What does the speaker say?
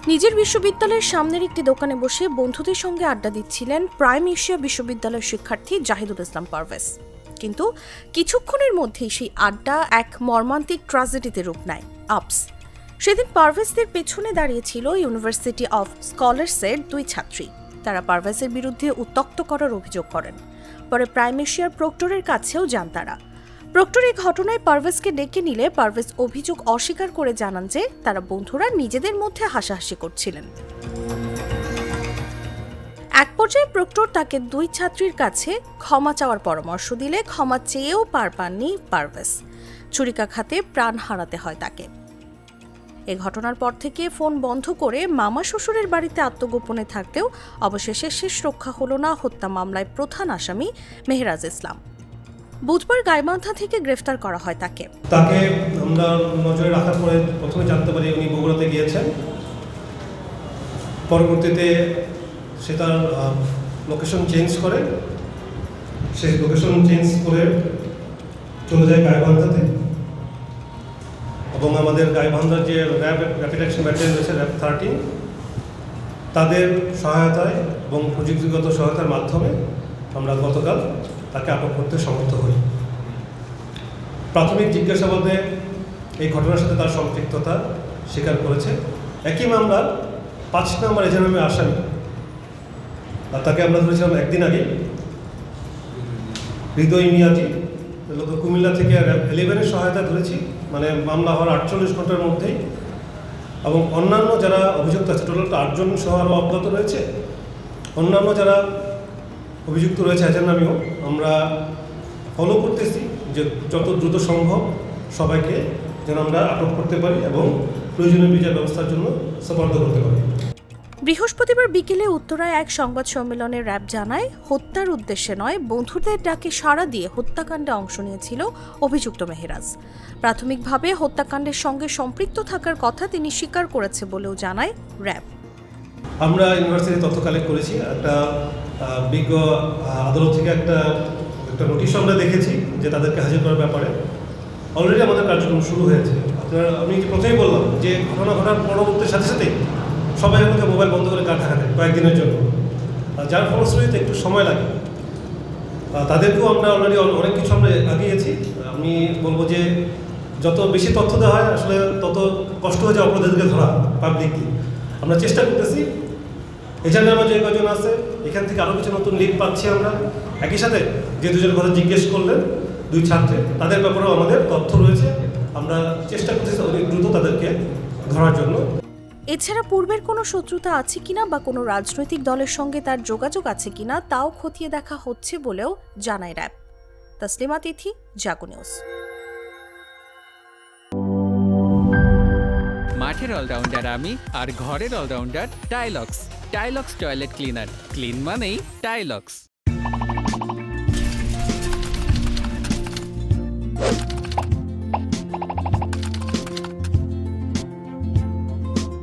নিজের বিশ্ববিদ্যালয়ের সামনের একটি দোকানে বসে বন্ধুদের সঙ্গে আড্ডা দিচ্ছিলেন প্রাইম এশিয়া বিশ্ববিদ্যালয়ের শিক্ষার্থী জাহিদুল ইসলাম পারভেজ। কিন্তু কিছুক্ষণের মধ্যেই সেই আড্ডা এক মর্মান্তিক ট্র্যাজেডিতে রূপ নেয়। আপস সেদিন পারভেজদের পেছনে দাঁড়িয়েছিল ইউনিভার্সিটি অফ স্কলার্সের দুই ছাত্রী। তারা পারভেজের বিরুদ্ধে উত্ত্যক্ত করার অভিযোগ করেন। পরে প্রাইম এশিয়ার প্রক্টরের কাছেও যান তারা। প্রক্টর এই ঘটনায় পারভেজকে ডেকে নিলে পারভেজ অভিযোগ অস্বীকার করে জানান যে তারা বন্ধুরা নিজেদের মধ্যে হাসাহাসি করছিলেন। এক পর্যায়ে প্রক্টর তাকে দুই ছাত্রীর কাছে ক্ষমা চাওয়ার পরামর্শ দিলে ক্ষমা চেয়েও পার পাননি পারভেজ। ছুরিকাঘাতে প্রাণ হারাতে হয় তাকে। এ ঘটনার পর থেকে ফোন বন্ধ করে মামা শ্বশুরের বাড়িতে আত্মগোপনে থাকলেও অবশেষে শেষ রক্ষা হল না হত্যা মামলায় প্রধান আসামি মেহরাজ ইসলাম। বুধবার গাইবান্ধা থেকে গ্রেফতার করা হয় তাকে। আমরা নজরে রাখার পরে প্রথমে জানতে পারি উনি বগুড়াতে গিয়েছেন। পরবর্তীতে সে তার লোকেশন চেঞ্জ করে চলে যায় গাইবান্ধাতে, এবং আমাদের গাইবান্ধার যে র্যাপিড অ্যাকশন ব্যাটালিয়ন রয়েছে র্যাব 13 তাদের সহায়তায় এবং প্রযুক্তিগত সহায়তার মাধ্যমে আমরা গতকাল তাকে আটক করতে সমর্থ হই। প্রাথমিক জিজ্ঞাসাবাদে এই ঘটনার সাথে তার সম্পৃক্ততা স্বীকার করেছে। একই মামলার 5 নম্বর এজাহারে আসামি, তাকে আমরা ধরেছিলাম একদিন আগে, হৃদয় মিয়াজি, কুমিল্লা থেকে র্যাব 11-এর সহায়তা ধরেছি, মানে মামলা হওয়ার 48 ঘন্টার মধ্যেই। এবং অন্যান্য যারা অভিযুক্ত আছে, টোটাল 8 জন সহ আরও অবগত রয়েছে। অন্যান্য যারা অভিযুক্ত রয়েছে এদের নামেও আমরা ফলো করতেছি যে যত দ্রুত সম্ভব সবাইকে যেন আমরা আটক করতে পারি এবং প্রয়োজনীয় বিচার ব্যবস্থার জন্য সুপার্দ করতে পারি। বৃহস্পতিবার বিকেলে উত্তরায় এক সংবাদ সম্মেলনে র্যাব জানায়, হত্যার উদ্দেশ্যে নয়, বন্ধুদের ডাকে সাড়া দিয়ে হত্যাকাণ্ডে অংশ নিয়েছিল অভিযুক্ত মেহরাজ। প্রাথমিকভাবে হত্যাকাণ্ডের সঙ্গে সম্পৃক্ত থাকার কথা তিনি স্বীকার করেছে বলেও জানায় র্যাব। আমরা ইউনিভার্সিটি তথ্য কালেক্ট করেছি, একটা বিজ্ঞ আদালত থেকে একটা নোটিশ আমরা দেখেছি যে তাদেরকে হাজির করার ব্যাপারে অলরেডি আমাদের কার্যক্রম শুরু হয়েছে। আমি প্রথমেই বললাম যে ঘটনা ঘটার পরবর্তীর সাথে সাথেই সবাই আমাকে মোবাইল বন্ধ করে কাটা খাতে কয়েকদিনের জন্য, যার ফলশ্রুতিতে একটু সময় লাগে। তাদেরকেও আমরা অলরেডি অনেক কিছু আমরা আগিয়েছি। আমি বলবো যে যত বেশি তথ্য দেওয়া হয় আসলে তত কষ্ট হয়ে যায় অপরাধীদেরকে ধরা পাবলিকলি। আমরা চেষ্টা করতেছি। এজন্য আমরা যে কজন আছে এখান থেকে আরও কিছু নতুন লিড পাচ্ছি আমরা। একই সাথে যে দুজনের কথা জিজ্ঞেস করলেন দুই ছাত্রী, তাদের ব্যাপারেও আমাদের তথ্য রয়েছে। আমরা চেষ্টা করতেছি অনেক দ্রুত তাদেরকে ধরার জন্য। এছাড়া পূর্বের কোনো শত্রুতা আছে কিনা বা কোনো রাজনৈতিক দলের সঙ্গে তার যোগাযোগ আছে কিনা তাও খতিয়ে দেখা হচ্ছে বলেও জানায় র্যাব। তাসলিমা তিথি, জাগো নিউজ। মাঠের অলরাউন্ডার আমি, আর ঘরের allrounder Tylox. Tylox toilet cleaner, clean মানেই টাইলক্স।